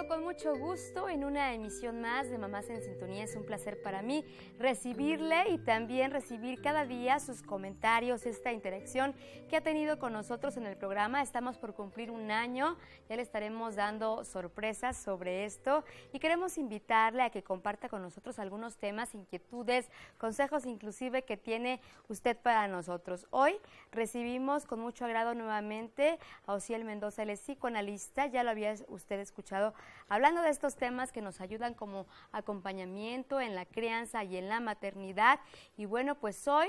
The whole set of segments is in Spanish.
saludo con mucho gusto en una emisión más de Mamás en Sintonía. Es un placer para mí recibirle y también recibir cada día sus comentarios, esta interacción que ha tenido con nosotros en el programa. Estamos por cumplir un año, ya le estaremos dando sorpresas sobre esto y queremos invitarle a que comparta con nosotros algunos temas, inquietudes, consejos inclusive que tiene usted para nosotros. Hoy recibimos con mucho agrado nuevamente a Osiel Mendoza, él es psicoanalista, ya lo había usted escuchado hablando de estos temas que nos ayudan como acompañamiento en la crianza y en la maternidad. Y bueno, pues hoy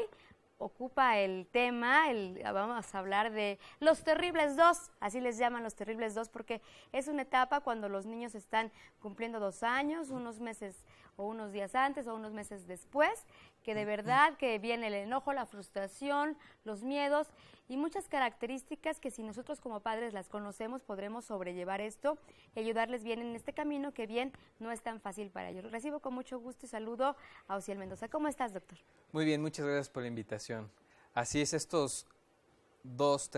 ocupa el tema, vamos a hablar de los terribles 2, así les llaman los terribles 2, porque es una etapa cuando los niños están cumpliendo 2 años, unos meses o unos días antes o unos meses después, que de verdad que viene el enojo, la frustración, los miedos y muchas características que si nosotros como padres las conocemos podremos sobrellevar esto y ayudarles bien en este camino que bien no es tan fácil para ellos. Recibo con mucho gusto y saludo a Osiel Mendoza. ¿Cómo estás, doctor? Muy bien, muchas gracias por la invitación. Así es, estos dos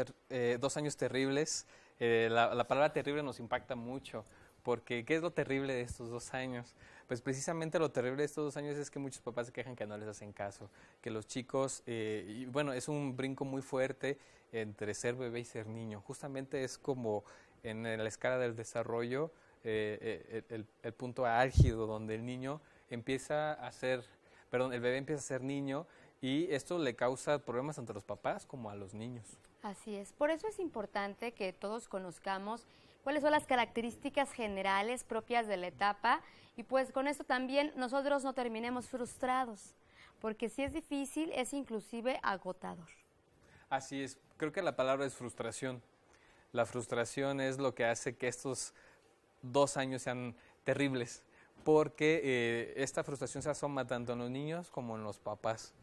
años terribles, la palabra terrible nos impacta mucho, porque ¿qué es lo terrible de estos 2 años? Pues precisamente lo terrible de estos 2 años es que muchos papás se quejan que no les hacen caso, que los chicos, y bueno, es un brinco muy fuerte entre ser bebé y ser niño. Justamente es como en la escala del desarrollo, el punto álgido donde el niño empieza a ser, perdón, el bebé empieza a ser niño y esto le causa problemas tanto a los papás como a los niños. Así es, por eso es importante que todos conozcamos cuáles son las características generales propias de la etapa y pues con esto también nosotros no terminemos frustrados, porque si es difícil es inclusive agotador. Así es, creo que la palabra es frustración. La frustración es lo que hace que estos 2 años sean terribles, porque esta frustración se asoma tanto en los niños como en los papás.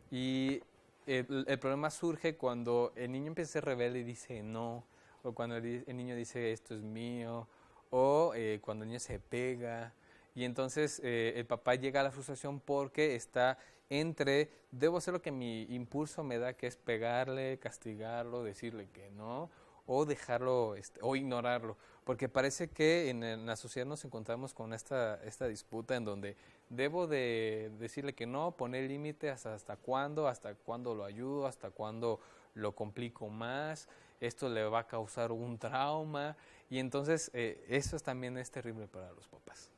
Y el problema surge cuando el niño empieza a ser rebelde y dice no, o cuando el niño dice esto es mío, o cuando el niño se pega. Y entonces el papá llega a la frustración porque está entre, debo hacer lo que mi impulso me da, que es pegarle, castigarlo, decirle que no, o dejarlo o ignorarlo, porque parece que en la sociedad nos encontramos con esta disputa en donde debo de decirle que no, poner límite hasta cuándo lo ayudo, hasta cuándo lo complico más, esto le va a causar un trauma y entonces eso también es terrible para los papás.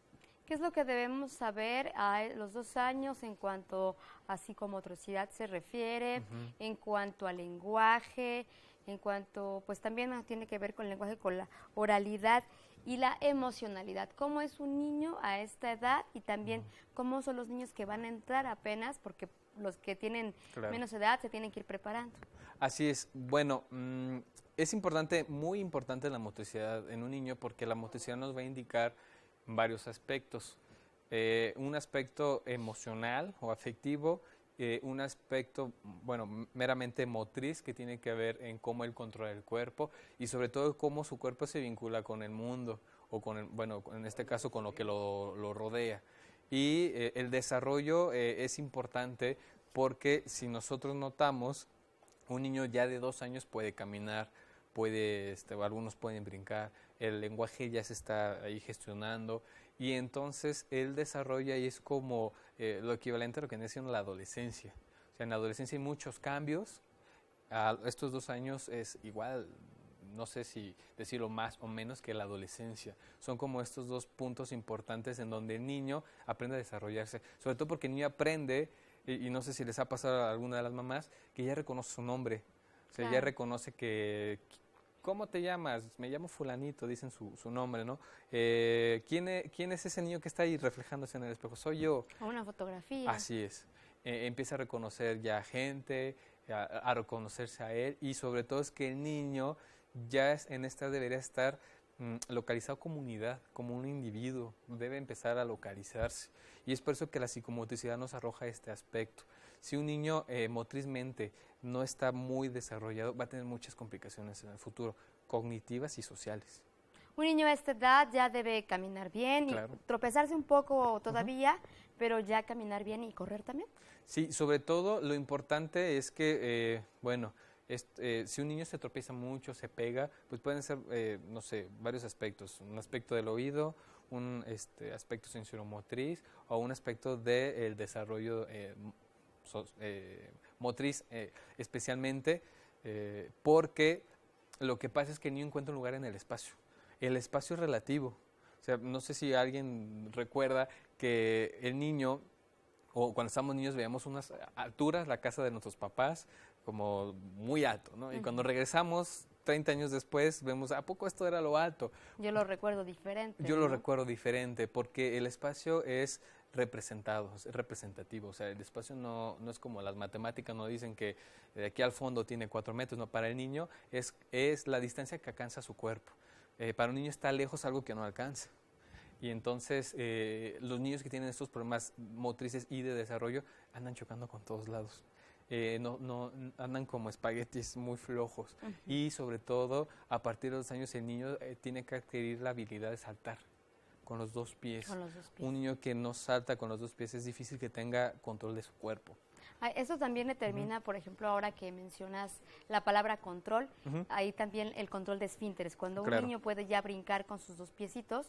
¿Qué es lo que debemos saber a los 2 años en cuanto a psicomotricidad se refiere, en cuanto al lenguaje, en cuanto, pues también tiene que ver con el lenguaje, con la oralidad y la emocionalidad? ¿Cómo es un niño a esta edad y también cómo son los niños que van a entrar apenas, porque los que tienen menos edad se tienen que ir preparando? Así es. Bueno, es importante, muy importante la motricidad en un niño porque la motricidad nos va a indicar varios aspectos. Un aspecto emocional o afectivo, un aspecto, bueno, meramente motriz que tiene que ver en cómo él controla el cuerpo y sobre todo cómo su cuerpo se vincula con el mundo o con el, bueno, en este caso con lo que lo rodea. Y el desarrollo es importante porque si nosotros notamos, un niño ya de 2 años puede caminar, algunos pueden brincar, el lenguaje ya se está ahí gestionando y entonces él desarrolla y es como lo equivalente a lo que viene siendo la adolescencia. O sea, en la adolescencia hay muchos cambios, a estos 2 años es igual, no sé si decirlo más o menos que la adolescencia. Son como estos 2 puntos importantes en donde el niño aprende a desarrollarse, sobre todo porque el niño aprende, y no sé si les ha pasado a alguna de las mamás, que ya reconoce su nombre. O sea, ya reconoce que, ¿cómo te llamas? Me llamo fulanito, dicen su nombre, ¿no? ¿Quién es ese niño que está ahí reflejándose en el espejo? Soy yo. O una fotografía. Así es. Empieza a reconocer ya gente, a reconocerse a él y sobre todo es que el niño ya en esta debería estar localizado como unidad, como un individuo, debe empezar a localizarse. Y es por eso que la psicomotricidad nos arroja este aspecto. Si un niño motrizmente no está muy desarrollado, va a tener muchas complicaciones en el futuro, cognitivas y sociales. Un niño a esta edad ya debe caminar bien, Claro. Y tropezarse un poco todavía, pero ya caminar bien y correr también. Sí, sobre todo lo importante es que, si un niño se tropieza mucho, se pega, pues pueden ser, no sé, varios aspectos. Un aspecto del oído, un aspecto sensoromotriz o un aspecto del desarrollo motriz, especialmente porque lo que pasa es que el niño encuentra un lugar en el espacio. El espacio es relativo. O sea, no sé si alguien recuerda que el niño, o cuando estábamos niños veíamos unas alturas, la casa de nuestros papás, como muy alto, ¿no? Y cuando regresamos 30 años después, vemos, ¿a poco esto era lo alto? Yo lo recuerdo diferente. Yo ¿no? lo recuerdo diferente, porque el espacio es representado, es representativo. O sea, el espacio no es como las matemáticas, no dicen que de aquí al fondo tiene 4 metros, no, para el niño es la distancia que alcanza su cuerpo. Para un niño está lejos algo que no alcanza. Y entonces los niños que tienen estos problemas motrices y de desarrollo andan chocando con todos lados. No andan como espaguetis muy flojos. Y sobre todo, a partir de los años, el niño tiene que adquirir la habilidad de saltar con los 2 pies. Con los 2 pies. Un niño que no salta con los 2 pies es difícil que tenga control de su cuerpo. Eso también determina, por ejemplo, ahora que mencionas la palabra control, ahí también el control de esfínteres. Cuando un niño puede ya brincar con sus 2 piecitos,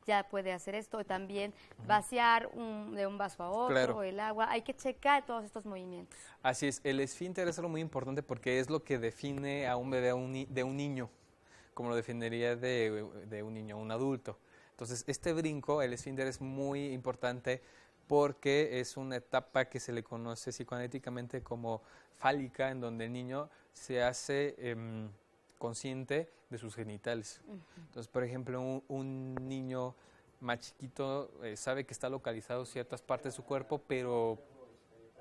ya puede hacer esto. También vaciar de un vaso a otro, el agua. Hay que checar todos estos movimientos. Así es. El esfínter es algo muy importante porque es lo que define a un bebé de un niño, como lo definiría de un niño a un adulto. Entonces, este brinco, el esfínter, es muy importante porque es una etapa que se le conoce psicoanalíticamente como fálica, en donde el niño se hace consciente de sus genitales. Entonces, por ejemplo, un niño más chiquito sabe que está localizado ciertas partes de su cuerpo, pero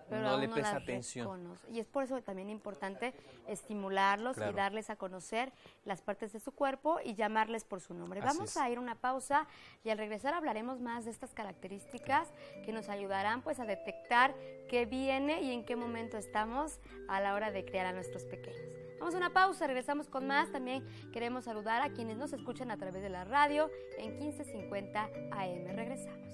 no le presta atención. Reconoce. Y es por eso también importante estimularlos y darles a conocer las partes de su cuerpo y llamarles por su nombre. Vamos a ir a una pausa y al regresar hablaremos más de estas características que nos ayudarán pues a detectar qué viene y en qué momento estamos a la hora de criar a nuestros pequeños. Vamos a una pausa, regresamos con más. También queremos saludar a quienes nos escuchan a través de la radio en 1550 AM. Regresamos.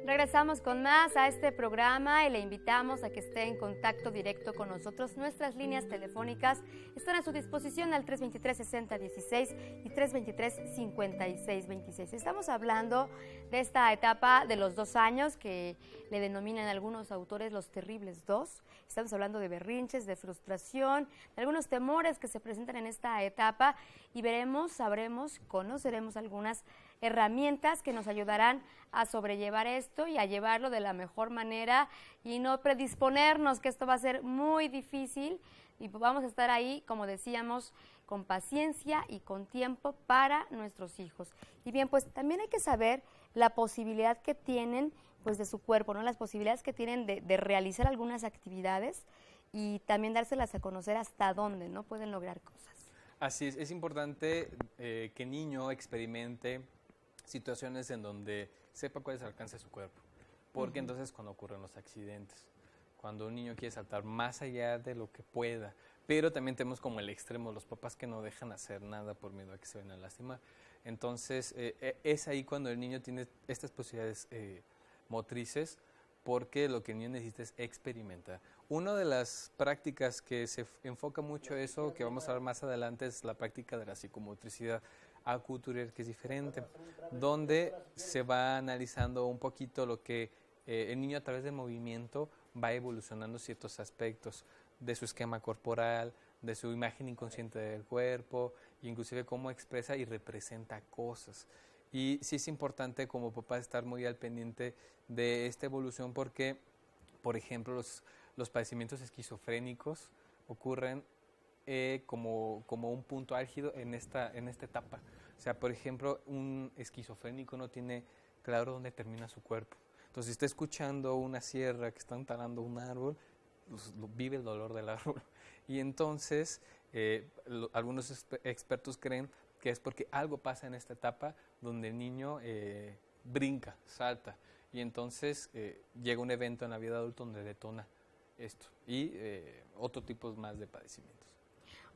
Regresamos con más a este programa y le invitamos a que esté en contacto directo con nosotros. Nuestras líneas telefónicas están a su disposición al 323-6016 y 323-5626. Estamos hablando de esta etapa de los 2 años que le denominan algunos autores los terribles 2. Estamos hablando de berrinches, de frustración, de algunos temores que se presentan en esta etapa y sabremos, conoceremos algunas herramientas que nos ayudarán a sobrellevar esto y a llevarlo de la mejor manera y no predisponernos que esto va a ser muy difícil y vamos a estar ahí, como decíamos, con paciencia y con tiempo para nuestros hijos. Y bien, pues también hay que saber la posibilidad que tienen pues de su cuerpo, ¿no? Las posibilidades que tienen de realizar algunas actividades y también dárselas a conocer hasta dónde, ¿no? Pueden lograr cosas. Así es importante que el niño experimente situaciones en donde sepa cuál es el alcance de su cuerpo, porque entonces cuando ocurren los accidentes, cuando un niño quiere saltar más allá de lo que pueda, pero también tenemos como el extremo, los papás que no dejan hacer nada por miedo a que se vayan a lastimar. Entonces es ahí cuando el niño tiene estas posibilidades motrices, porque lo que el niño necesita es experimentar. Una de las prácticas que se enfoca mucho eso, que vamos a ver más adelante, es la práctica de la psicomotricidad acuturier, que es diferente, donde se va analizando un poquito lo que el niño a través del movimiento va evolucionando ciertos aspectos de su esquema corporal, de su imagen inconsciente del cuerpo, e inclusive cómo expresa y representa cosas. Y sí es importante como papá estar muy al pendiente de esta evolución porque, por ejemplo, los padecimientos esquizofrénicos ocurren como un punto álgido en esta etapa. O sea, por ejemplo, un esquizofrénico no tiene claro dónde termina su cuerpo. Entonces, si está escuchando una sierra que están talando un árbol, pues, vive el dolor del árbol. Y entonces, algunos expertos creen que es porque algo pasa en esta etapa donde el niño brinca, salta, y entonces llega un evento en la vida adulta donde detona esto y otro tipo más de padecimientos.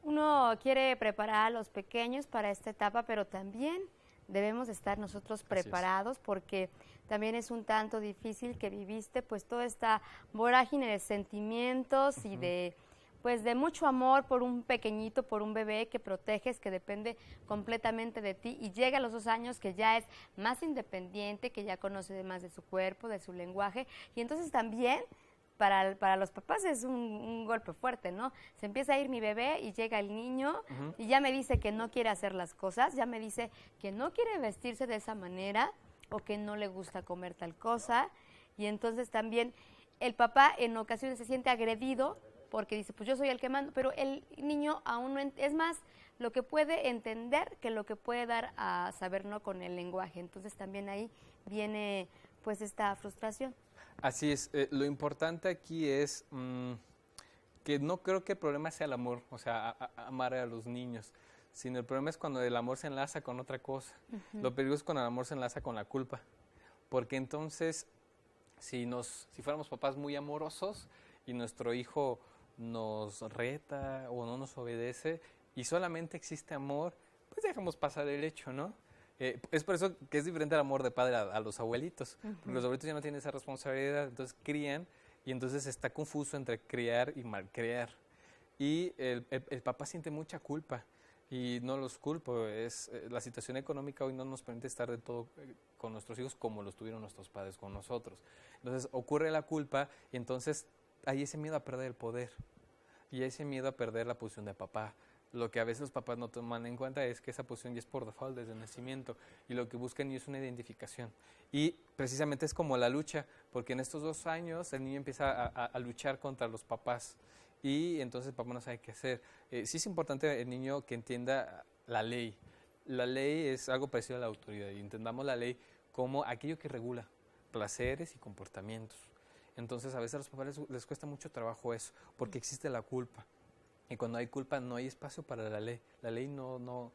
Uno quiere preparar a los pequeños para esta etapa, pero también debemos estar nosotros preparados porque también es un tanto difícil que viviste pues toda esta vorágine de sentimientos y de pues de mucho amor por un pequeñito, por un bebé que proteges, que depende completamente de ti y llega a los 2 años que ya es más independiente, que ya conoce más de su cuerpo, de su lenguaje y entonces también para los papás es un golpe fuerte, ¿no? Se empieza a ir mi bebé y llega el niño y ya me dice que no quiere hacer las cosas, ya me dice que no quiere vestirse de esa manera o que no le gusta comer tal cosa y entonces también el papá en ocasiones se siente agredido porque dice, pues yo soy el que mando, pero el niño aún no, es más lo que puede entender que lo que puede dar a saber, ¿no? Con el lenguaje, entonces también ahí viene pues esta frustración. Así es, lo importante aquí es que no creo que el problema sea el amor, o sea, amar a los niños, sino el problema es cuando el amor se enlaza con otra cosa. Lo peligroso es cuando el amor se enlaza con la culpa, porque entonces si fuéramos papás muy amorosos y nuestro hijo nos reta o no nos obedece y solamente existe amor, pues dejamos pasar el hecho, ¿no? Es por eso que es diferente el amor de padre a los abuelitos, porque los abuelitos ya no tienen esa responsabilidad, entonces crían y entonces está confuso entre criar y malcriar. Y el papá siente mucha culpa y no los culpo, la situación económica hoy no nos permite estar de todo con nuestros hijos como los tuvieron nuestros padres con nosotros. Entonces ocurre la culpa y entonces hay ese miedo a perder el poder y ese miedo a perder la posición de papá. Lo que a veces los papás no toman en cuenta es que esa posición ya es por default desde el nacimiento y lo que buscan es una identificación. Y precisamente es como la lucha, porque en estos 2 años el niño empieza a luchar contra los papás y entonces el papá no sabe qué hacer. Sí es importante el niño que entienda la ley. La ley es algo parecido a la autoridad y entendamos la ley como aquello que regula placeres y comportamientos. Entonces a veces a los papás les cuesta mucho trabajo eso, porque existe la culpa. Y cuando hay culpa no hay espacio para la ley. La ley no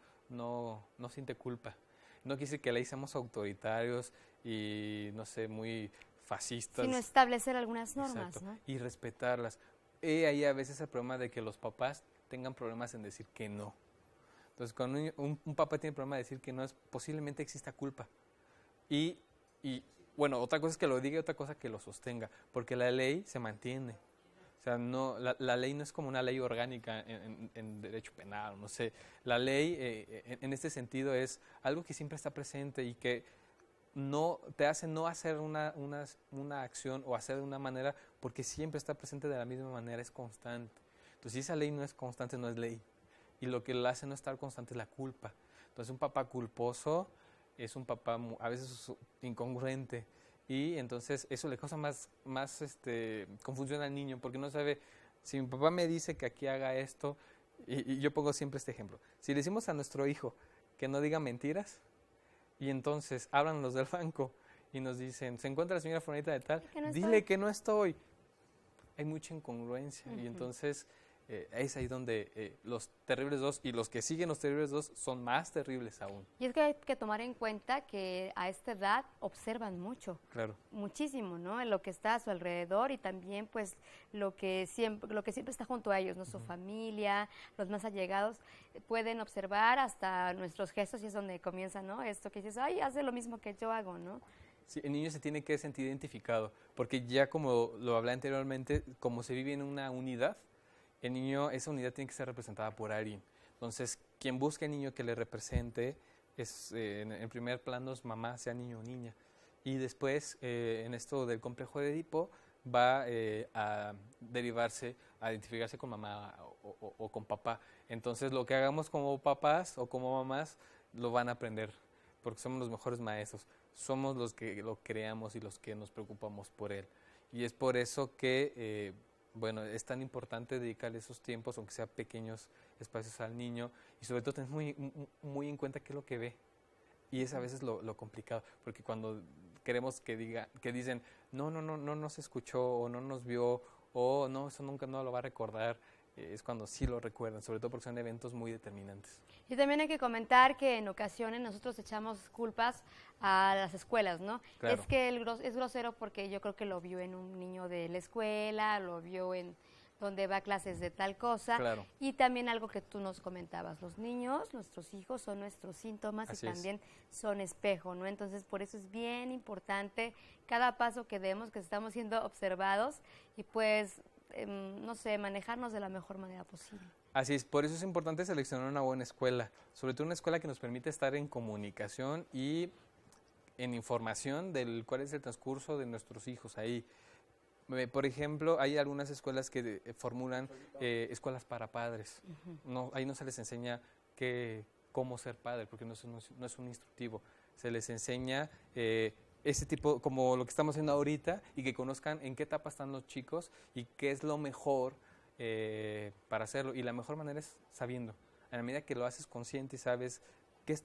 siente culpa. No quiere decir que la ley seamos autoritarios y, no sé, muy fascistas. Sino establecer algunas normas, exacto, ¿no? y respetarlas. Y ahí a veces el problema de que los papás tengan problemas en decir que no. Entonces, cuando un papá tiene problema de decir que no, posiblemente exista culpa. Y bueno, otra cosa es que lo diga y otra cosa que lo sostenga, porque la ley se mantiene. O sea, la ley no es como una ley orgánica en derecho penal, no sé. La ley en este sentido es algo que siempre está presente y que no te hace no hacer una acción o hacer de una manera porque siempre está presente de la misma manera, es constante. Entonces, si esa ley no es constante, no es ley. Y lo que la hace no estar constante es la culpa. Entonces, un papá culposo es un papá a veces incongruente. Y entonces eso le causa más confusión al niño porque no sabe, si mi papá me dice que aquí haga esto, y yo pongo siempre este ejemplo, si le decimos a nuestro hijo que no diga mentiras y entonces hablan los del banco y nos dicen, se encuentra la señora fulanita de tal, dile que no estoy, hay mucha incongruencia y entonces es ahí donde los terribles 2 y los que siguen los terribles 2 son más terribles aún. Y es que hay que tomar en cuenta que a esta edad observan mucho, claro, muchísimo, ¿no? En lo que está a su alrededor y también pues lo que siempre está junto a ellos, ¿no? Su familia, los más allegados, pueden observar hasta nuestros gestos y es donde comienza, ¿no? Esto que dices, ay, hace lo mismo que yo hago, ¿no? Sí, el niño se tiene que sentir identificado, porque ya como lo hablé anteriormente, como se vive en una unidad, el niño, esa unidad tiene que ser representada por alguien. Entonces, quien busca al niño que le represente, en primer plano es mamá, sea niño o niña. Y después, en esto del complejo de Edipo, va a derivarse, a identificarse con mamá o con papá. Entonces, lo que hagamos como papás o como mamás, lo van a aprender, porque somos los mejores maestros. Somos los que lo creamos y los que nos preocupamos por él. Y es por eso que... bueno, es tan importante dedicarle esos tiempos, aunque sea pequeños espacios al niño, y sobre todo tener muy en cuenta qué es lo que ve. Y es a veces lo complicado, porque cuando queremos que dicen, no nos escuchó, o no nos vio, o no, eso nunca no lo va a recordar, es cuando sí lo recuerdan, sobre todo porque son eventos muy determinantes. Y también hay que comentar que en ocasiones nosotros echamos culpas a las escuelas, ¿no? Claro. Es que es grosero porque yo creo que lo vio en un niño de la escuela, lo vio en donde va a clases de tal cosa. Claro. Y también algo que tú nos comentabas, los niños, nuestros hijos son nuestros síntomas Así y es. también son espejo, ¿no? Entonces, por eso es bien importante cada paso que demos, que estamos siendo observados y pues, no sé, manejarnos de la mejor manera posible. Así es, por eso es importante seleccionar una buena escuela, sobre todo una escuela que nos permite estar en comunicación y en información del cuál es el transcurso de nuestros hijos ahí. Por ejemplo, hay algunas escuelas que formulan escuelas para padres. No, ahí no se les enseña cómo ser padre, porque no es un instructivo. Se les enseña ese tipo, como lo que estamos haciendo ahorita, y que conozcan en qué etapa están los chicos y qué es lo mejor para hacerlo. Y la mejor manera es sabiendo. A la medida que lo haces consciente y sabes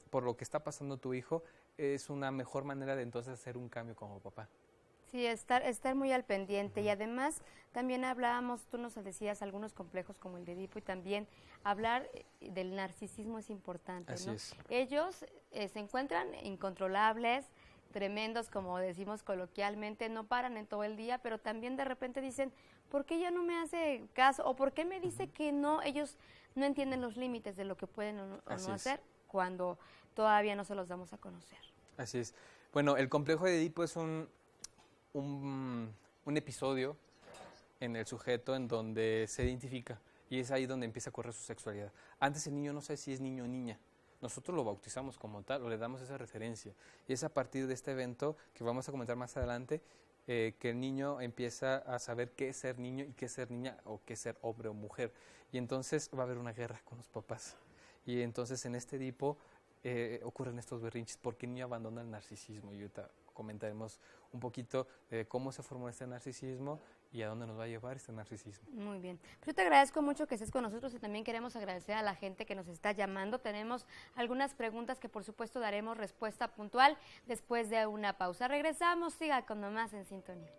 por lo que está pasando tu hijo, es una mejor manera de entonces hacer un cambio como papá. Sí, estar muy al pendiente. Y además también hablábamos, tú nos decías algunos complejos como el de Edipo, y también hablar del narcisismo es importante, Así ¿no? es. Ellos se encuentran incontrolables, tremendos, como decimos coloquialmente, no paran en todo el día, pero también de repente dicen, ¿por qué ya no me hace caso? ¿O por qué me dice que no? Ellos no entienden los límites de lo que pueden o no hacer cuando todavía no se los damos a conocer. Así es. Bueno, el complejo de Edipo es un episodio en el sujeto en donde se identifica y es ahí donde empieza a correr su sexualidad. Antes el niño no sabe si es niño o niña. Nosotros lo bautizamos como tal o le damos esa referencia. Y es a partir de este evento que vamos a comentar más adelante que el niño empieza a saber qué es ser niño y qué es ser niña o qué es ser hombre o mujer. Y entonces va a haber una guerra con los papás. Y entonces en este Edipo ocurren estos berrinches porque el niño abandona el narcisismo. Y ahorita comentaremos un poquito de cómo se formó este narcisismo y a dónde nos va a llevar este narcisismo. Muy bien. Pues yo te agradezco mucho que estés con nosotros y también queremos agradecer a la gente que nos está llamando. Tenemos algunas preguntas que por supuesto daremos respuesta puntual después de una pausa. Regresamos, siga con Mamás en Sintonía.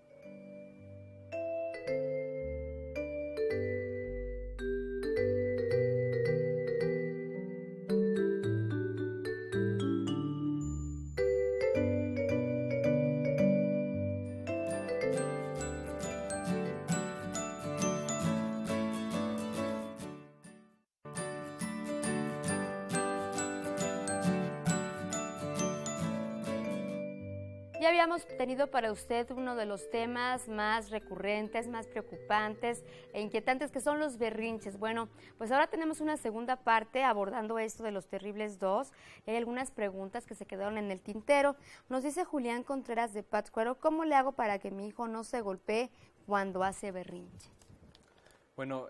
Ya habíamos tenido para usted uno de los temas más recurrentes, más preocupantes e inquietantes, que son los berrinches. Bueno, pues ahora tenemos una segunda parte abordando esto de los terribles dos. Hay algunas preguntas que se quedaron en el tintero. Nos dice Julián Contreras de Pátzcuaro, ¿cómo le hago para que mi hijo no se golpee cuando hace berrinche? Bueno,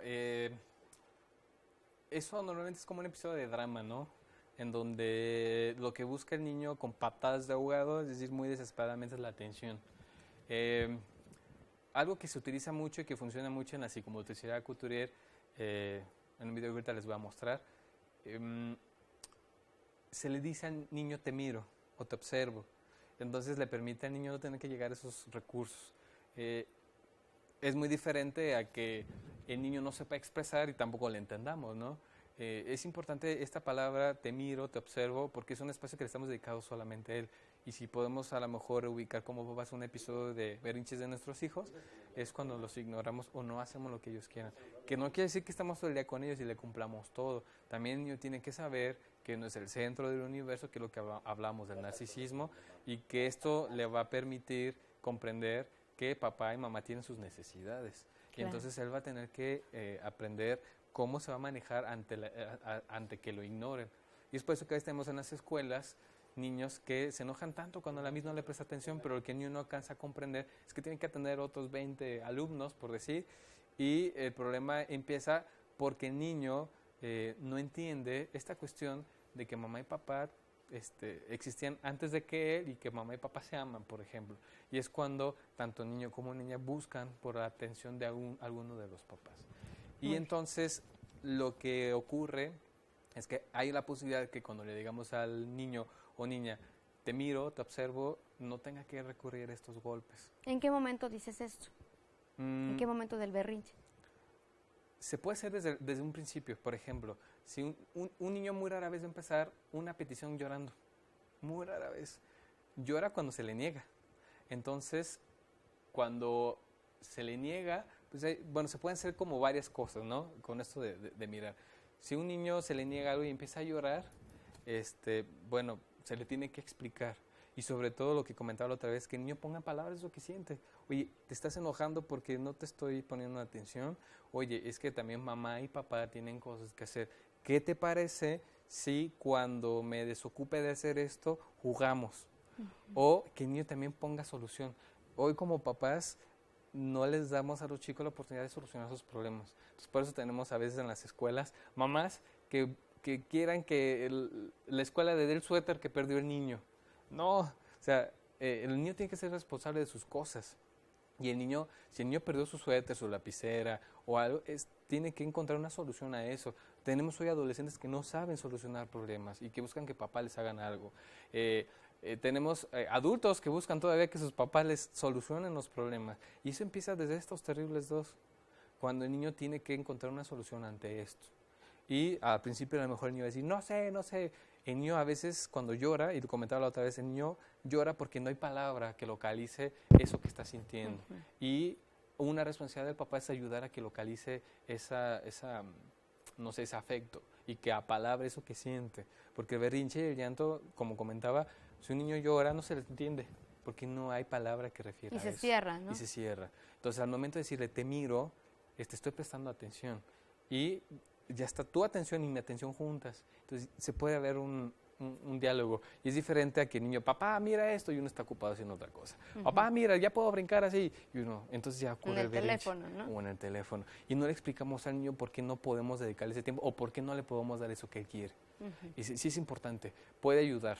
eso normalmente es como un episodio de drama, ¿no? En donde lo que busca el niño con patadas de ahogado, es decir, muy desesperadamente, es la atención. Algo que se utiliza mucho y que funciona mucho en la psicomotricidad couturier, en un video que ahorita les voy a mostrar, se le dice al niño te miro o te observo. Entonces le permite al niño no tener que llegar a esos recursos. Es muy diferente a que el niño no sepa expresar y tampoco le entendamos, ¿no? Es importante esta palabra, te miro, te observo, porque es un espacio que le estamos dedicados solamente a él. Y si podemos a lo mejor ubicar como papás un episodio de berrinches de nuestros hijos, es cuando los ignoramos o no hacemos lo que ellos quieran. Que no quiere decir que estamos todo el día con ellos y le cumplamos todo. También el niño tiene que saber que no es el centro del universo, que es lo que hablamos del narcisismo, y que esto le va a permitir comprender que papá y mamá tienen sus necesidades. Claro. Y entonces él va a tener que aprender cómo se va a manejar ante que lo ignoren. Y es por eso que a veces tenemos en las escuelas niños que se enojan tanto cuando la misma no le presta atención, pero lo que el niño no alcanza a comprender es que tienen que atender otros 20 alumnos, por decir, y el problema empieza porque el niño no entiende esta cuestión de que mamá y papá existían antes de que él y que mamá y papá se aman, por ejemplo. Y es cuando tanto niño como niña buscan por la atención de alguno de los papás. Y entonces lo que ocurre es que hay la posibilidad de que cuando le digamos al niño o niña, te miro, te observo, no tenga que recurrir a estos golpes. ¿En qué momento dices esto? ¿En qué momento del berrinche? Se puede hacer desde un principio. Por ejemplo, si un niño muy rara vez va a empezar una petición llorando, muy rara vez, llora cuando se le niega. Entonces, cuando se le niega, Pues bueno, se pueden hacer como varias cosas, ¿no? Con esto de mirar. Si a un niño se le niega algo y empieza a llorar, bueno, se le tiene que explicar. Y sobre todo lo que comentaba la otra vez, que el niño ponga en palabras lo que siente. Oye, te estás enojando porque no te estoy poniendo atención. Oye, es que también mamá y papá tienen cosas que hacer. ¿Qué te parece si cuando me desocupe de hacer esto, jugamos? O que el niño también ponga solución. Hoy como papás no les damos a los chicos la oportunidad de solucionar sus problemas. Entonces, por eso tenemos a veces en las escuelas mamás que quieran que la escuela le dé el suéter que perdió el niño. No, o sea, el niño tiene que ser responsable de sus cosas. Y el niño, si el niño perdió su suéter, su lapicera o algo, tiene que encontrar una solución a eso. Tenemos hoy adolescentes que no saben solucionar problemas y que buscan que papá les hagan algo. Tenemos adultos que buscan todavía que sus papás les solucionen los problemas. Y eso empieza desde estos terribles dos, cuando el niño tiene que encontrar una solución ante esto. Y al principio a lo mejor el niño va a decir, no sé. El niño a veces cuando llora, y lo comentaba la otra vez, el niño llora porque no hay palabra que localice eso que está sintiendo. Y una responsabilidad del papá es ayudar a que localice no sé, ese afecto y que apalabre eso que siente. Porque el berrinche y el llanto, como comentaba, si un niño llora no se le entiende porque no hay palabra que refiera a eso. Y se cierra, ¿no? Y se cierra. Entonces al momento de decirle, te miro, estoy prestando atención. Y ya está tu atención y mi atención juntas. Entonces se puede haber un diálogo. Y es diferente a que el niño, papá, mira esto, y uno está ocupado haciendo otra cosa. Papá, mira, ya puedo brincar así. Y uno, entonces ya ocurre el berrinche. En el teléfono, ¿no? O en el teléfono. Y no le explicamos al niño por qué no podemos dedicarle ese tiempo o por qué no le podemos dar eso que él quiere. Y sí es importante. Puede ayudar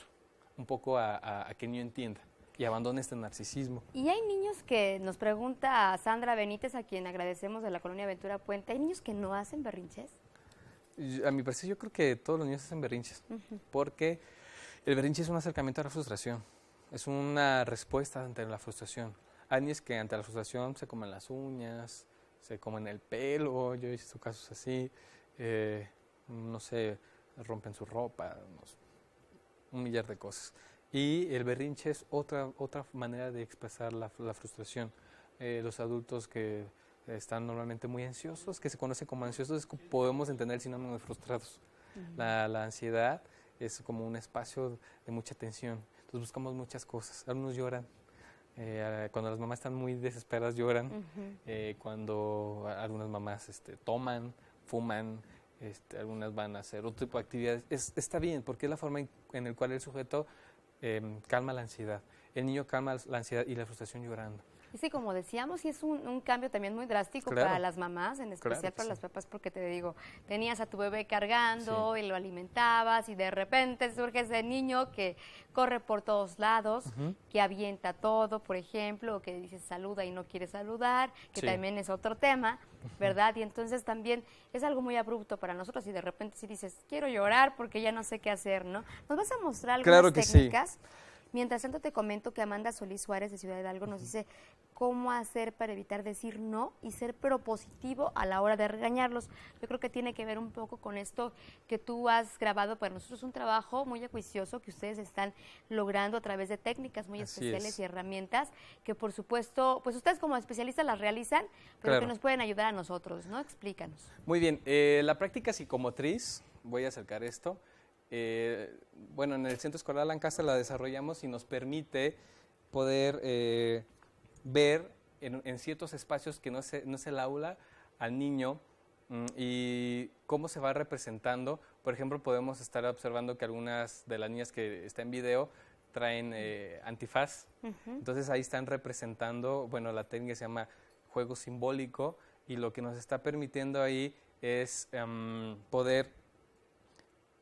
un poco a que el niño entienda y abandone este narcisismo. Y hay niños que nos pregunta Sandra Benítez, a quien agradecemos de la Colonia Ventura Puente, ¿hay niños que no hacen berrinches? A mi parecer yo creo que todos los niños hacen berrinches, porque el berrinche es un acercamiento a la frustración, es una respuesta ante la frustración. Hay niños que ante la frustración se comen las uñas, se comen el pelo, yo he visto casos así, no sé, rompen su ropa, un millar de cosas. Y el berrinche es otra manera de expresar la frustración. Los adultos que están normalmente muy ansiosos, que se conoce como ansiosos, podemos entender el sinónimo de frustrados. La ansiedad es como un espacio de mucha tensión. Entonces buscamos muchas cosas. Algunos lloran. Cuando las mamás están muy desesperadas lloran. Cuando algunas mamás toman, fuman, algunas van a hacer otro tipo de actividades. Está bien, porque es la forma en la cual el sujeto calma la ansiedad. El niño calma la ansiedad y la frustración llorando. Y sí, como decíamos, sí es un cambio también muy drástico para las mamás, en especial para las papás, porque te digo, tenías a tu bebé cargando y lo alimentabas y de repente surge ese niño que corre por todos lados, que avienta todo, por ejemplo, o que dice saluda y no quiere saludar, que también es otro tema, ¿verdad? Y entonces también es algo muy abrupto para nosotros y de repente si dices, quiero llorar porque ya no sé qué hacer, ¿no? ¿Nos vas a mostrar algunas técnicas? Sí. Mientras tanto te comento que Amanda Solís Suárez de Ciudad Hidalgo nos dice cómo hacer para evitar decir no y ser propositivo a la hora de regañarlos. Yo creo que tiene que ver un poco con esto que tú has grabado para nosotros, un trabajo muy acuicioso que ustedes están logrando a través de técnicas muy especiales y herramientas que por supuesto, pues ustedes como especialistas las realizan, pero que nos pueden ayudar a nosotros, ¿no? Explícanos. Muy bien, la práctica psicomotriz, voy a acercar esto. Bueno, en el Centro Escolar Lancaster la desarrollamos y nos permite poder ver en ciertos espacios que no es el aula al niño y cómo se va representando. Por ejemplo, podemos estar observando que algunas de las niñas que están en video traen antifaz. Entonces ahí están representando, bueno, la técnica se llama juego simbólico y lo que nos está permitiendo ahí es poder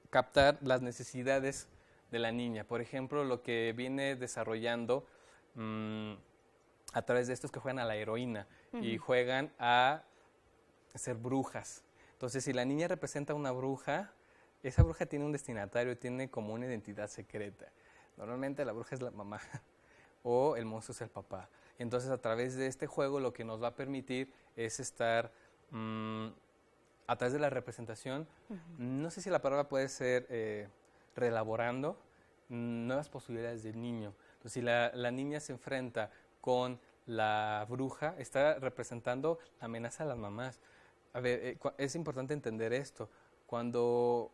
captar las necesidades de la niña. Por ejemplo, lo que viene desarrollando a través de estos que juegan a la heroína y juegan a ser brujas. Entonces, si la niña representa una bruja, esa bruja tiene un destinatario, tiene como una identidad secreta. Normalmente la bruja es la mamá o el monstruo es el papá. Entonces, a través de este juego lo que nos va a permitir es estar a través de la representación, no sé si la palabra puede ser reelaborando nuevas posibilidades del niño. Entonces, si la niña se enfrenta con la bruja está representando la amenaza a las mamás. A ver, es importante entender esto. Cuando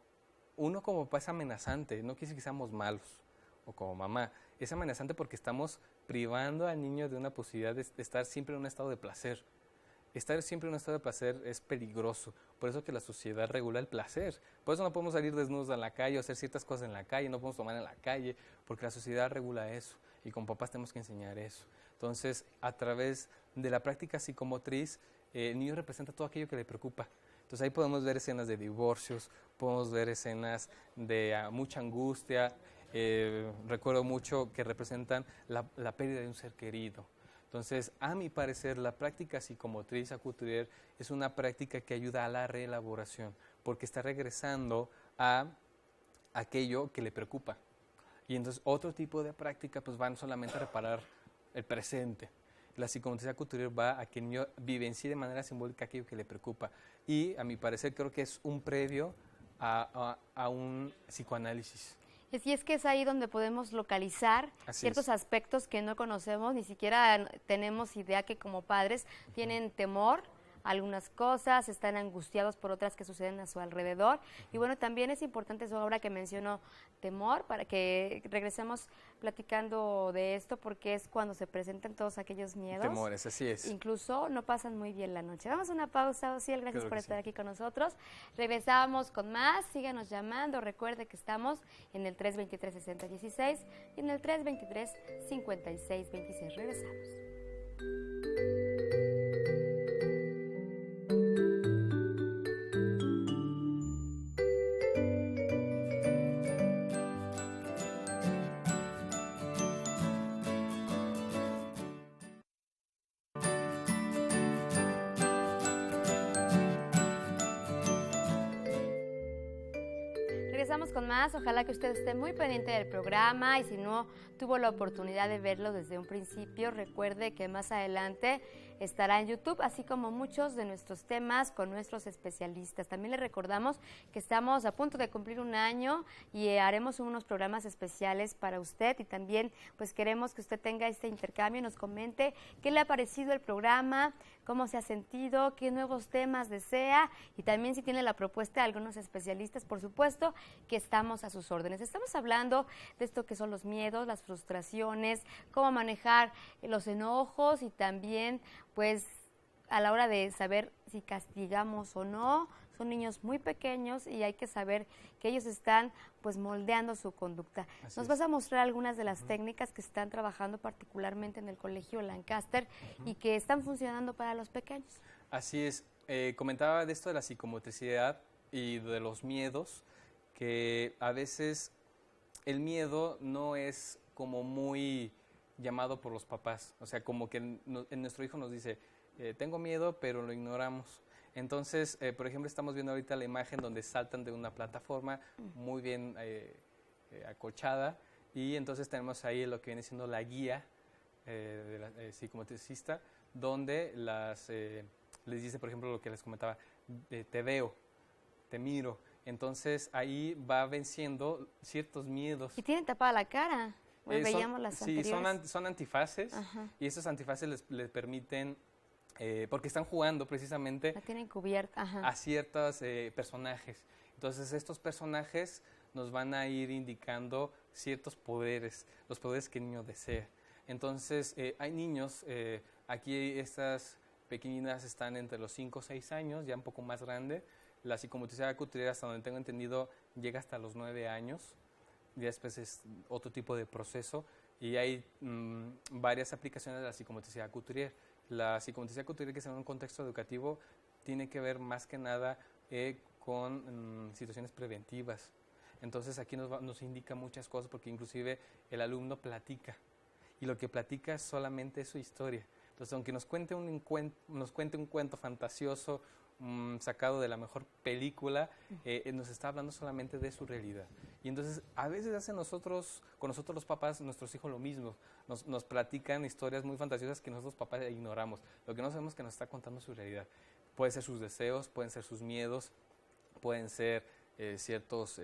uno como papá es amenazante, no quiere decir que seamos malos, o como mamá, es amenazante porque estamos privando al niño de una posibilidad de estar siempre en un estado de placer. Estar siempre en un estado de placer es peligroso, por eso que la sociedad regula el placer. Por eso no podemos salir desnudos a la calle o hacer ciertas cosas en la calle, no podemos tomar en la calle, porque la sociedad regula eso y con papás tenemos que enseñar eso. Entonces, a través de la práctica psicomotriz, el niño representa todo aquello que le preocupa. Entonces ahí podemos ver escenas de divorcios, podemos ver escenas de mucha angustia, recuerdo mucho que representan la pérdida de un ser querido. Entonces, a mi parecer, la práctica psicomotriz acuturier es una práctica que ayuda a la reelaboración, porque está regresando a aquello que le preocupa. Y entonces, otro tipo de práctica, pues van solamente a reparar el presente. La psicomotriz acuturier va a que el niño vivencie de manera simbólica aquello que le preocupa. Y, a mi parecer, creo que es un previo a un psicoanálisis. Y es que es ahí donde podemos localizar ciertos aspectos que no conocemos, ni siquiera tenemos idea que como padres tienen temor a algunas cosas, están angustiados por otras que suceden a su alrededor. Y bueno, también es importante eso ahora que menciono temor, para que regresemos platicando de esto, porque es cuando se presentan todos aquellos miedos. Temores, así es. Incluso no pasan muy bien la noche. Vamos a una pausa, Ociel, gracias por estar aquí con nosotros. Regresamos con más, síganos llamando, recuerde que estamos en el 323-6016 y en el 323-5626. Regresamos. Regresamos con más, ojalá que usted esté muy pendiente del programa y si no tuvo la oportunidad de verlo desde un principio, recuerde que más adelante estará en YouTube, así como muchos de nuestros temas con nuestros especialistas. También le recordamos que estamos a punto de cumplir un año y haremos unos programas especiales para usted y también pues queremos que usted tenga este intercambio y nos comente qué le ha parecido el programa, cómo se ha sentido, qué nuevos temas desea y también si tiene la propuesta de algunos especialistas, por supuesto que estamos a sus órdenes. Estamos hablando de esto que son los miedos, las frustraciones, cómo manejar los enojos y también pues a la hora de saber si castigamos o no. Son niños muy pequeños y hay que saber que ellos están pues moldeando su conducta. Nos vas a mostrar algunas de las técnicas que están trabajando particularmente en el Colegio Lancaster y que están funcionando para los pequeños. Así es. Comentaba de esto de la psicomotricidad y de los miedos, que a veces el miedo no es como muy llamado por los papás. O sea, como que nuestro hijo nos dice, tengo miedo, pero lo ignoramos. Entonces, por ejemplo, estamos viendo ahorita la imagen donde saltan de una plataforma muy bien acolchada y entonces tenemos ahí lo que viene siendo la guía de la psicomotricista, donde les dice, por ejemplo, lo que les comentaba, te veo, te miro. Entonces, ahí va venciendo ciertos miedos. Y tienen tapada la cara. Bueno, veíamos las anteriores. Sí, son antifaces. Ajá. Y esos antifaces les permiten, porque están jugando precisamente la tienen cubierta. Ajá. A ciertos personajes. Entonces, estos personajes nos van a ir indicando ciertos poderes, los poderes que el niño desea. Entonces, hay niños, aquí estas pequeñinas están entre los 5 o 6 años, ya un poco más grande. La psicomotricidad acuturier, hasta donde tengo entendido, llega hasta los 9 años. Ya después es otro tipo de proceso y hay varias aplicaciones de la psicomotricidad acuturier. La psicomotricidad acuturier que se da en un contexto educativo tiene que ver más que nada con situaciones preventivas. Entonces aquí nos indica muchas cosas porque inclusive el alumno platica y lo que platica solamente es su historia. Entonces aunque nos cuente un cuento fantasioso, sacado de la mejor película, nos está hablando solamente de su realidad. Y entonces a veces con nosotros los papás, nuestros hijos lo mismo, nos platican historias muy fantasiosas que nosotros papás ignoramos. Lo que no sabemos es que nos está contando su realidad. Pueden ser sus deseos, pueden ser sus miedos, pueden ser ciertos,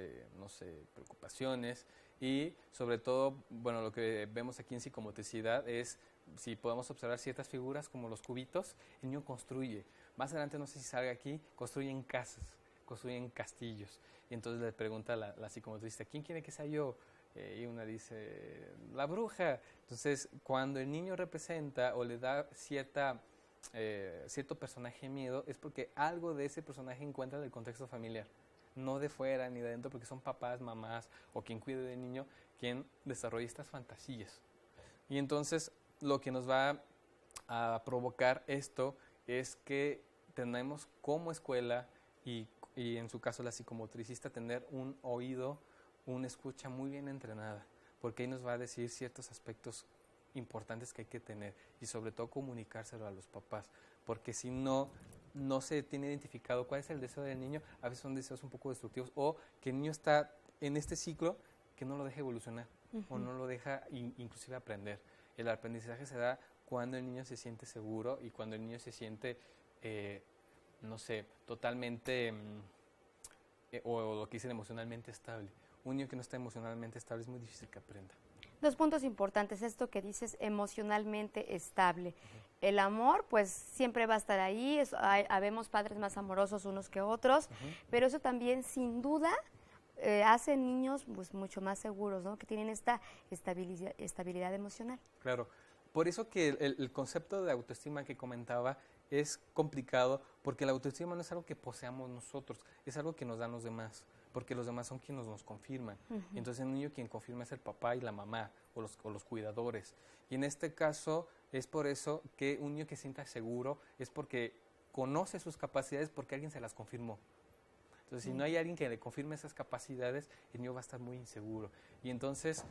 preocupaciones y sobre todo, bueno, lo que vemos aquí en psicomotricidad es si podemos observar ciertas figuras como los cubitos, el niño construye. Más adelante, no sé si salga aquí, construyen casas, construyen castillos. Y entonces le pregunta la psicomotrista, ¿quién quiere que sea yo? Y una dice, la bruja. Entonces, cuando el niño representa o le da cierto personaje miedo, es porque algo de ese personaje encuentra en el contexto familiar, no de fuera ni de dentro, porque son papás, mamás o quien cuide del niño quien desarrolla estas fantasías. Y entonces lo que nos va a provocar esto es que tenemos como escuela y en su caso la psicomotricista tener un oído, una escucha muy bien entrenada, porque ahí nos va a decir ciertos aspectos importantes que hay que tener y sobre todo comunicárselo a los papás, porque si no se tiene identificado cuál es el deseo del niño, a veces son deseos un poco destructivos o que el niño está en este ciclo que no lo deja evolucionar o no lo deja inclusive aprender. El aprendizaje se da cuando el niño se siente seguro y cuando el niño se siente, totalmente, o lo que dicen emocionalmente estable. Un niño que no está emocionalmente estable es muy difícil que aprenda. 2 puntos importantes, esto que dices, emocionalmente estable. El amor, pues siempre va a estar ahí, habemos padres más amorosos unos que otros, pero eso también sin duda hace niños pues mucho más seguros, ¿no? Que tienen esta estabilidad emocional. Claro, por eso que el concepto de autoestima que comentaba es complicado, porque la autoestima no es algo que poseamos nosotros, es algo que nos dan los demás, porque los demás son quienes nos confirman. Entonces el niño quien confirma es el papá y la mamá o los cuidadores. Y en este caso es por eso que un niño que se sienta seguro es porque conoce sus capacidades porque alguien se las confirmó. Entonces, si no hay alguien que le confirme esas capacidades, el niño va a estar muy inseguro. Y entonces,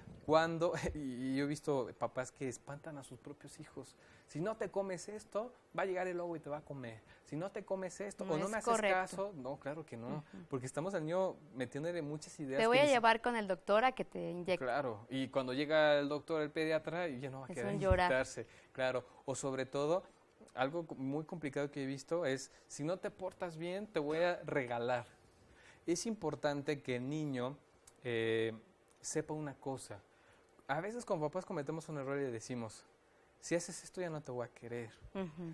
y yo he visto papás que espantan a sus propios hijos. Si no te comes esto, va a llegar el lobo y te va a comer. Si no te comes esto, o no me haces caso, no, claro que no. Porque estamos al niño metiéndole muchas ideas. Te voy a llevar con el doctor a que te inyecte. Claro, y cuando llega el doctor, el pediatra, ya no va a querer inyectarse. Claro, o sobre todo, algo muy complicado que he visto es, si no te portas bien, te voy a regalar. Es importante que el niño sepa una cosa. A veces como papás cometemos un error y le decimos, si haces esto ya no te voy a querer.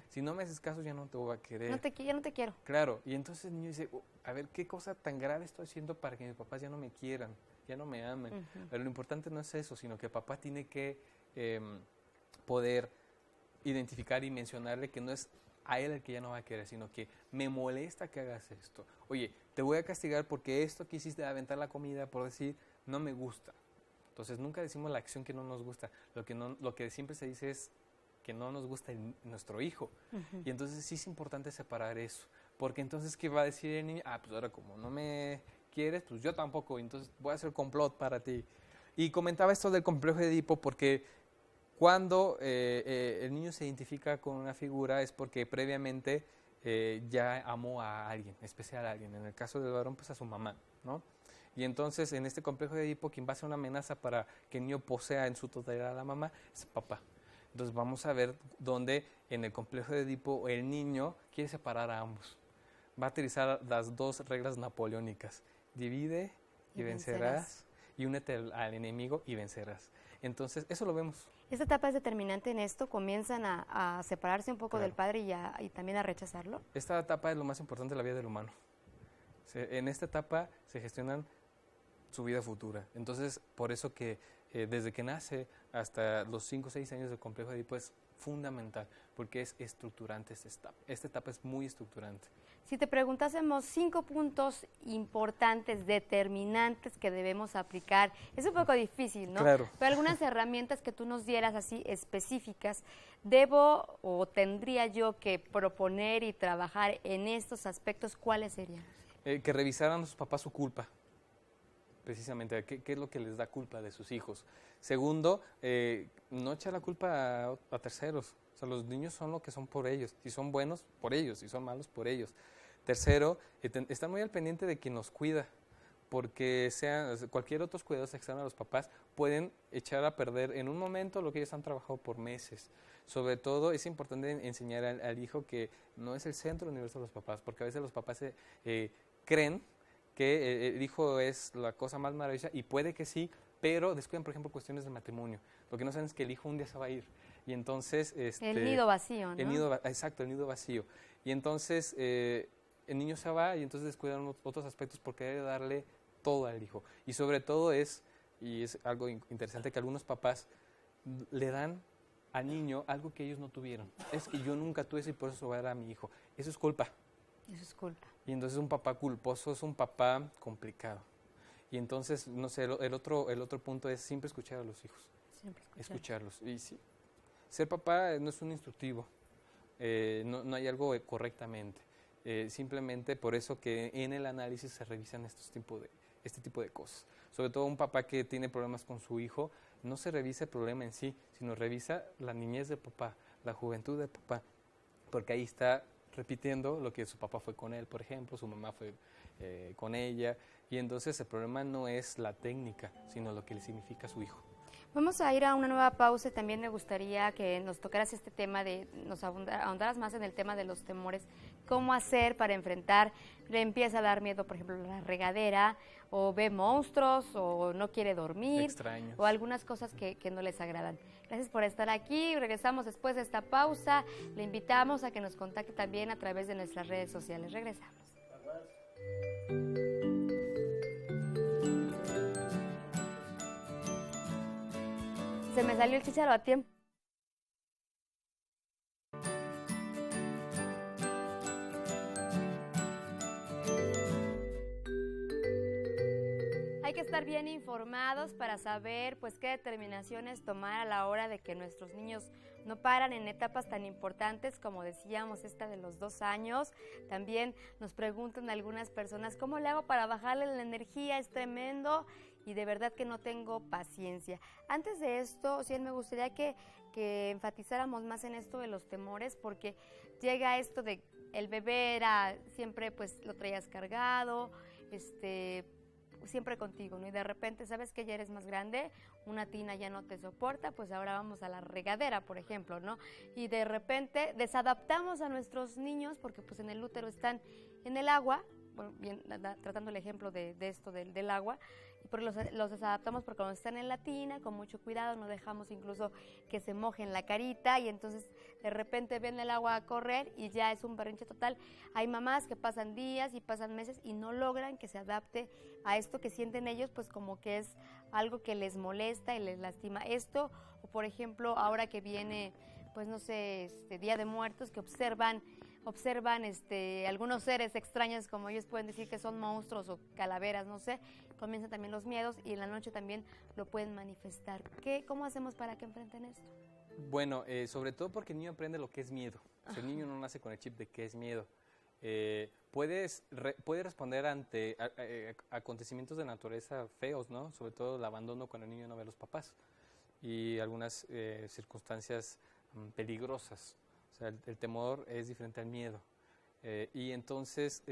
Si no me haces caso ya no te voy a querer. Ya no te quiero. Claro, y entonces el niño dice, a ver, ¿qué cosa tan grave estoy haciendo para que mis papás ya no me quieran, ya no me amen? Pero lo importante no es eso, sino que el papá tiene que poder identificar y mencionarle que no es a él el que ya no va a querer, sino que me molesta que hagas esto. Oye, te voy a castigar porque esto que hiciste de aventar la comida, por decir, no me gusta. Entonces nunca decimos la acción que no nos gusta. Lo que siempre se dice es que no nos gusta nuestro hijo. Y entonces sí es importante separar eso. Porque entonces, ¿qué va a decir el niño? Pues ahora como no me quieres, pues yo tampoco. Entonces voy a hacer complot para ti. Y comentaba esto del complejo de Edipo porque cuando el niño se identifica con una figura es porque previamente ya amó a alguien, especial a alguien. En el caso del varón, pues a su mamá, ¿no? Y entonces en este complejo de Edipo, quien va a ser una amenaza para que el niño posea en su totalidad a la mamá es el papá. Entonces vamos a ver dónde en el complejo de Edipo el niño quiere separar a ambos. Va a utilizar las 2 reglas napoleónicas. Divide y vencerás. Y únete al enemigo y vencerás. Entonces, eso lo vemos. ¿Esta etapa es determinante en esto? ¿Comienzan a separarse un poco del padre y también a rechazarlo? Esta etapa es lo más importante de la vida del humano. En esta etapa se gestionan su vida futura. Entonces, por eso que desde que nace hasta los 5 o 6 años del complejo de Edipo es fundamental, porque es estructurante esta etapa. Esta etapa es muy estructurante. Si te preguntásemos 5 puntos importantes, determinantes que debemos aplicar, es un poco difícil, ¿no? Claro. Pero algunas herramientas que tú nos dieras así específicas, ¿debo o tendría yo que proponer y trabajar en estos aspectos? ¿Cuáles serían? Que revisaran a sus papás su culpa, precisamente, ¿qué es lo que les da culpa de sus hijos? Segundo, no echar la culpa a terceros. O sea, los niños son lo que son por ellos. Si son buenos, por ellos. Si son malos, por ellos. Tercero, estar muy al pendiente de quien nos cuida, porque cualquier otros cuidados externos a los papás pueden echar a perder en un momento lo que ellos han trabajado por meses. Sobre todo es importante enseñar al hijo que no es el centro del universo de los papás, porque a veces los papás creen que el hijo es la cosa más maravillosa y puede que sí, pero descuidan, por ejemplo, cuestiones de matrimonio. Lo que no saben es que el hijo un día se va a ir. Y entonces... el nido vacío, ¿no? Exacto, el nido vacío. Y entonces el niño se va y entonces descuidan otros aspectos por querer darle todo al hijo. Y sobre todo y es algo interesante, que algunos papás le dan al niño algo que ellos no tuvieron. Es que yo nunca tuve eso y por eso se lo voy a dar a mi hijo. Eso es culpa. Eso es culpa. Y entonces un papá culposo es un papá complicado. Y entonces, no sé, el otro punto es siempre escuchar a los hijos. Siempre escucharlos. Y sí, ser papá no es un instructivo, no hay algo correctamente. Simplemente por eso que en el análisis se revisan este tipo de cosas. Sobre todo un papá que tiene problemas con su hijo, no se revisa el problema en sí, sino revisa la niñez del papá, la juventud del papá, porque ahí está repitiendo lo que su papá fue con él, por ejemplo, su mamá fue con ella, y entonces el problema no es la técnica, sino lo que le significa a su hijo. Vamos a ir a una nueva pausa y también me gustaría que nos tocaras este tema nos ahondaras más en el tema de los temores, cómo hacer para enfrentar, le empieza a dar miedo, por ejemplo, la regadera, o ve monstruos, o no quiere dormir, extraños, o algunas cosas que no les agradan. Gracias por estar aquí, regresamos después de esta pausa, le invitamos a que nos contacte también a través de nuestras redes sociales. Regresamos. Se me salió el chícharo a tiempo. Hay que estar bien informados para saber pues qué determinaciones tomar a la hora de que nuestros niños no paran en etapas tan importantes como decíamos esta de los 2 años. También nos preguntan algunas personas, ¿cómo le hago para bajarle la energía? Es tremendo y de verdad que no tengo paciencia. Antes de esto, sí, me gustaría que enfatizáramos más en esto de los temores, porque llega esto de el bebé era siempre pues lo traías cargado, siempre contigo, ¿no? Y de repente, ¿sabes que ya eres más grande? Una tina ya no te soporta, pues ahora vamos a la regadera, por ejemplo, ¿no? Y de repente desadaptamos a nuestros niños porque pues en el útero están en el agua, bueno, bien, tratando el ejemplo de esto del agua, porque los desadaptamos porque cuando están en la tina, con mucho cuidado, no dejamos incluso que se mojen la carita y entonces de repente ven el agua a correr y ya es un berrinche total. Hay mamás que pasan días y pasan meses y no logran que se adapte a esto que sienten ellos, pues como que es algo que les molesta y les lastima esto, o por ejemplo ahora que viene, pues no sé, Día de Muertos, que observan algunos seres extraños, como ellos pueden decir que son monstruos o calaveras, no sé, comienzan también los miedos y en la noche también lo pueden manifestar. ¿Cómo hacemos para que enfrenten esto? Bueno, sobre todo porque el niño aprende lo que es miedo. O sea, el niño no nace con el chip de qué es miedo. Puede responder ante acontecimientos de naturaleza feos, ¿no? Sobre todo el abandono cuando el niño no ve a los papás y algunas circunstancias peligrosas. O sea, el temor es diferente al miedo. Y entonces,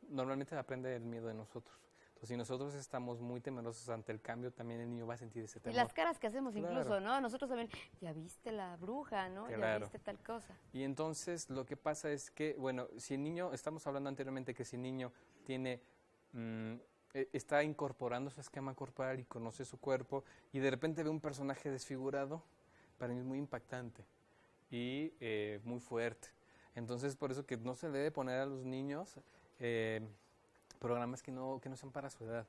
normalmente aprende el miedo de nosotros. Entonces, si nosotros estamos muy temerosos ante el cambio, también el niño va a sentir ese temor. Y las caras que hacemos Claro. incluso, ¿no? Nosotros también, ya viste la bruja, ¿no? Claro. Ya viste tal cosa. Y entonces, lo que pasa es que, bueno, si el niño, estamos hablando anteriormente que si el niño tiene... está incorporando su esquema corporal y conoce su cuerpo y de repente ve un personaje desfigurado, para mí es muy impactante y muy fuerte. Entonces, por eso que no se debe poner a los niños programas que no sean para su edad.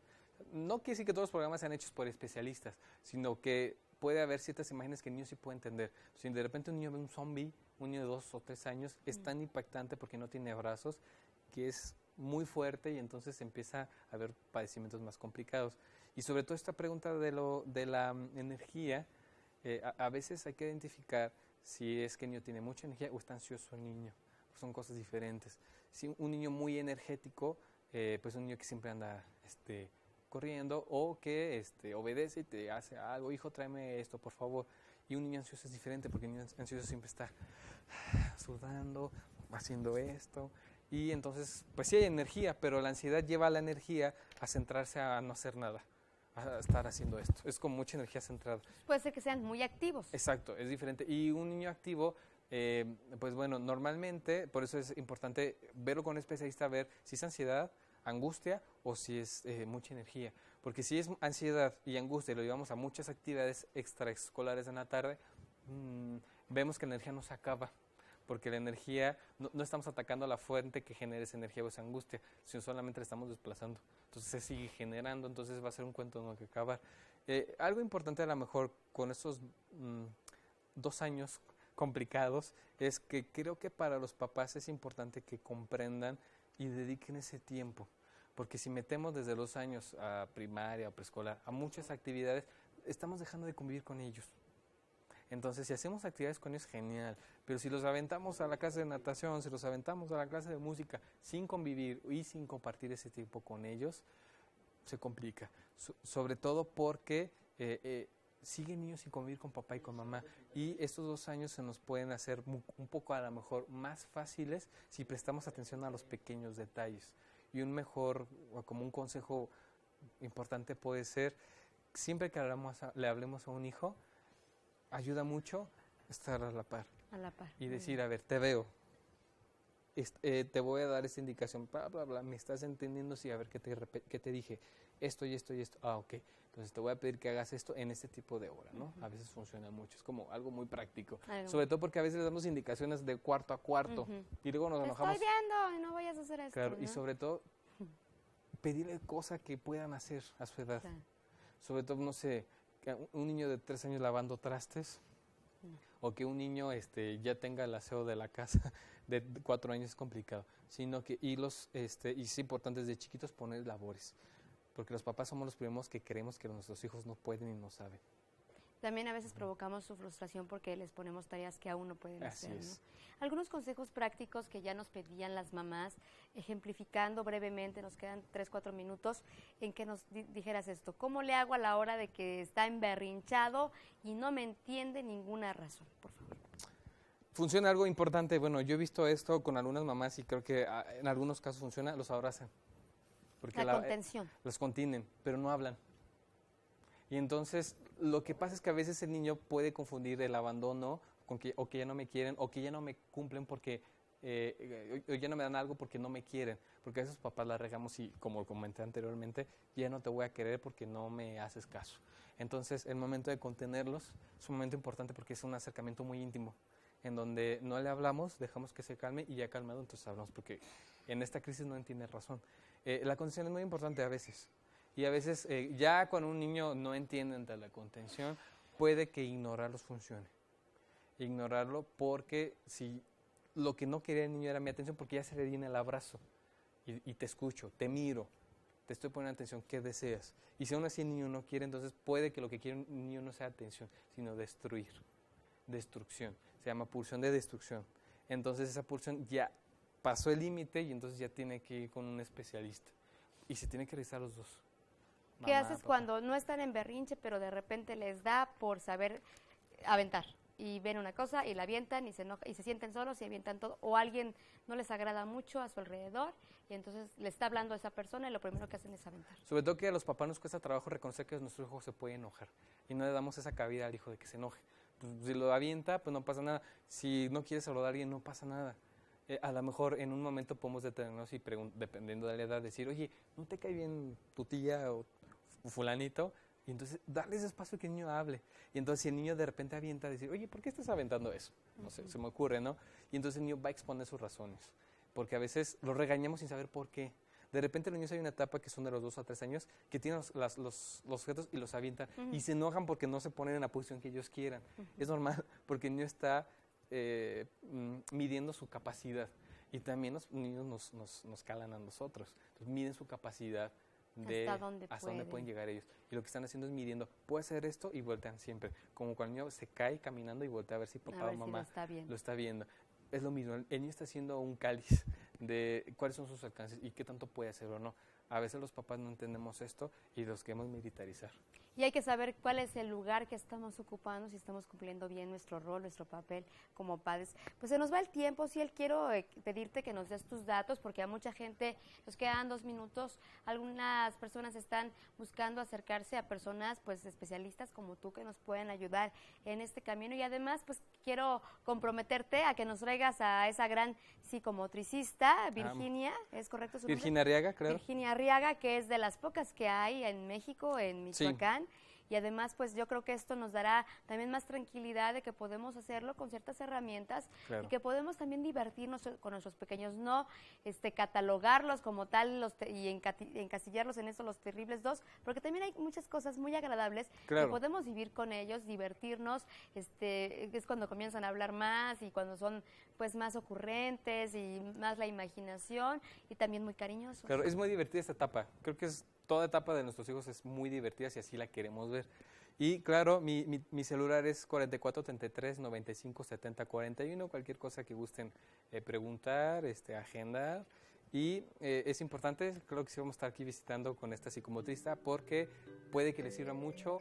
No quiere decir que todos los programas sean hechos por especialistas, sino que puede haber ciertas imágenes que el niño sí puede entender. Si de repente un niño ve un zombie, un niño de 2 o 3 años, es tan impactante porque no tiene brazos, que es muy fuerte y entonces empieza a haber padecimientos más complicados. Y sobre todo esta pregunta de la energía, a veces hay que identificar si es que el niño tiene mucha energía o está ansioso el niño. Son cosas diferentes. Si un niño muy energético, pues un niño que siempre anda corriendo o que obedece y te hace algo, hijo, tráeme esto, por favor. Y un niño ansioso es diferente porque el niño ansioso siempre está sudando, haciendo esto. Y entonces, pues sí hay energía, pero la ansiedad lleva a la energía a centrarse a no hacer nada, a estar haciendo esto. Es con mucha energía centrada. Puede ser que sean muy activos. Exacto, es diferente. Y un niño activo, pues bueno, normalmente, por eso es importante verlo con un especialista, ver si es ansiedad, angustia o si es mucha energía. Porque si es ansiedad y angustia y lo llevamos a muchas actividades extraescolares en la tarde, vemos que la energía no se acaba, porque la energía, no estamos atacando a la fuente que genera esa energía o esa angustia, sino solamente la estamos desplazando. Entonces se sigue generando, entonces va a ser un cuento no que acabar. Algo importante a lo mejor con estos 2 años complicados es que creo que para los papás es importante que comprendan y dediquen ese tiempo, porque si metemos desde los años a primaria o preescolar a muchas actividades, estamos dejando de convivir con ellos. Entonces, si hacemos actividades con ellos, genial, pero si los aventamos a la clase de natación, si los aventamos a la clase de música, sin convivir y sin compartir ese tiempo con ellos, se complica, sobre todo porque siguen niños sin convivir con papá y con mamá, y estos 2 años se nos pueden hacer un poco a lo mejor más fáciles si prestamos atención a los pequeños detalles. Y un mejor, o como un consejo importante puede ser, siempre que le hablemos a un hijo, ayuda mucho estar a la par. A la par. Y decir, a ver, te veo, te voy a dar esta indicación, bla, bla, bla, me estás entendiendo, sí, a ver, ¿qué te dije? Esto y esto y esto. Ah, ok. Entonces te voy a pedir que hagas esto en este tipo de hora, ¿no? A veces funciona mucho, es como algo muy práctico. Sobre todo porque a veces le damos indicaciones de cuarto a cuarto y luego nos enojamos. Estoy viendo y no vayas a hacer esto. Claro, ¿no? Y sobre todo pedirle cosas que puedan hacer a su edad. Claro. Sobre todo, no sé, que un niño de 3 años lavando trastes, o que un niño ya tenga el aseo de la casa de 4 años es complicado, sino que y es importante desde chiquitos poner labores, porque los papás somos los primeros que creemos que nuestros hijos no pueden y no saben. También a veces provocamos su frustración porque les ponemos tareas que aún no pueden Así hacer, es. ¿no? Algunos consejos prácticos que ya nos pedían las mamás, ejemplificando brevemente, nos quedan 3-4 minutos, en que nos dijeras esto. ¿Cómo le hago a la hora de que está emberrinchado y no me entiende ninguna razón? Por favor. Funciona algo importante. Bueno, yo he visto esto con algunas mamás y creo que en algunos casos funciona, los abrazan. Porque La contención. Los contienen, pero no hablan. Y entonces lo que pasa es que a veces el niño puede confundir el abandono con que ya no me quieren o que ya no me cumplen porque o ya no me dan algo porque no me quieren. Porque a veces papás la regamos y, como comenté anteriormente, ya no te voy a querer porque no me haces caso. Entonces el momento de contenerlos es un momento importante porque es un acercamiento muy íntimo, en donde no le hablamos, dejamos que se calme y ya calmado entonces hablamos, porque en esta crisis no entiende razón. La contención es muy importante a veces. Y a veces, ya cuando un niño no entiende ante la contención, puede que ignorarlos funcione. Ignorarlo porque si lo que no quería el niño era mi atención, porque ya se le viene el abrazo y te escucho, te miro, te estoy poniendo atención, ¿qué deseas? Y si aún así el niño no quiere, entonces puede que lo que quiere un niño no sea atención, sino destruir, destrucción. Se llama pulsión de destrucción. Entonces esa pulsión ya pasó el límite y entonces ya tiene que ir con un especialista. Y se tiene que revisar los dos. ¿Qué Mamá, haces papá. cuando no están en berrinche, pero de repente les da por saber aventar? Y ven una cosa y la avientan y se enojan y se sienten solos y avientan todo. O alguien no les agrada mucho a su alrededor y entonces le está hablando a esa persona y lo primero que hacen es aventar. Sobre todo que a los papás nos cuesta trabajo reconocer que nuestro hijo se puede enojar. Y no le damos esa cabida al hijo de que se enoje. Pues, si lo avienta, pues no pasa nada. Si no quiere saludar a alguien, no pasa nada. A lo mejor en un momento podemos detenernos y dependiendo de la edad decir, oye, ¿no te cae bien tu tía o fulanito? Y entonces darles espacio que el niño hable. Y entonces si el niño de repente avienta, decir, oye, ¿por qué estás aventando eso? No sé, se me ocurre, ¿no? Y entonces el niño va a exponer sus razones. Porque a veces lo regañamos sin saber por qué. De repente los niños hay una etapa que son de los 2 a 3 años que tienen los objetos y los avientan. Y se enojan porque no se ponen en la posición que ellos quieran. Es normal, porque el niño está midiendo su capacidad. Y también los niños nos calan a nosotros. Entonces miden su capacidad de hasta dónde pueden llegar ellos. Y lo que están haciendo es midiendo, puedo hacer esto, y voltean siempre. Como cuando el niño se cae caminando y voltea a ver si papá o mamá lo está viendo. Es lo mismo, el niño está haciendo un cáliz de cuáles son sus alcances y qué tanto puede hacer o no. A veces los papás no entendemos esto y los queremos militarizar. Y hay que saber cuál es el lugar que estamos ocupando, si estamos cumpliendo bien nuestro rol, nuestro papel como padres. Pues se nos va el tiempo, sí, quiero pedirte que nos des tus datos, porque a mucha gente nos quedan 2 minutos. Algunas personas están buscando acercarse a personas pues especialistas como tú que nos pueden ayudar en este camino. Y además pues quiero comprometerte a que nos traigas a esa gran psicomotricista, Virginia, ¿es correcto su nombre? Virginia Arriaga, claro. Virginia Arriaga, que es de las pocas que hay en México, en Michoacán. Sí. y además pues yo creo que esto nos dará también más tranquilidad de que podemos hacerlo con ciertas herramientas y que podemos también divertirnos con nuestros pequeños, no catalogarlos como tal y encasillarlos en eso, los terribles dos, porque también hay muchas cosas muy agradables que podemos vivir con ellos, divertirnos, es cuando comienzan a hablar más y cuando son pues más ocurrentes y más la imaginación y también muy cariñosos. Claro, es muy divertida esta etapa, creo que toda etapa de nuestros hijos es muy divertida si así la queremos ver. Y claro, mi celular es 44 33 95 70 41, cualquier cosa que gusten preguntar, agendar. Y es importante, creo que sí vamos a estar aquí visitando con esta psicomotrista porque puede que les sirva mucho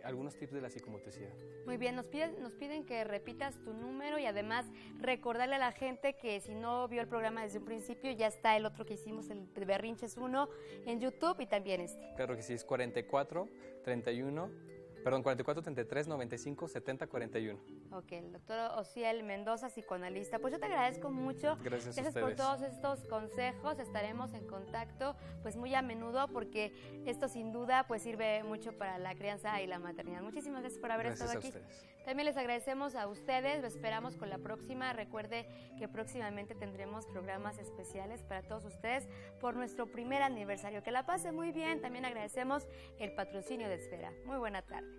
algunos tips de la psicomotricidad. Muy bien, nos piden que repitas tu número y además recordarle a la gente que si no vio el programa desde un principio, ya está el otro que hicimos, el de Berrinches 1, en YouTube y también Claro que sí, es 44 33 95 70 41. Ok, el doctor Osiel Mendoza, psicoanalista. Pues yo te agradezco mucho. Gracias a ustedes. Por todos estos consejos. Estaremos en contacto pues muy a menudo porque esto sin duda pues sirve mucho para la crianza y la maternidad. Muchísimas gracias por haber estado aquí. También les agradecemos a ustedes. Lo esperamos con la próxima. Recuerde que próximamente tendremos programas especiales para todos ustedes por nuestro primer aniversario. Que la pase muy bien. También agradecemos el patrocinio de Esfera. Muy buena tarde.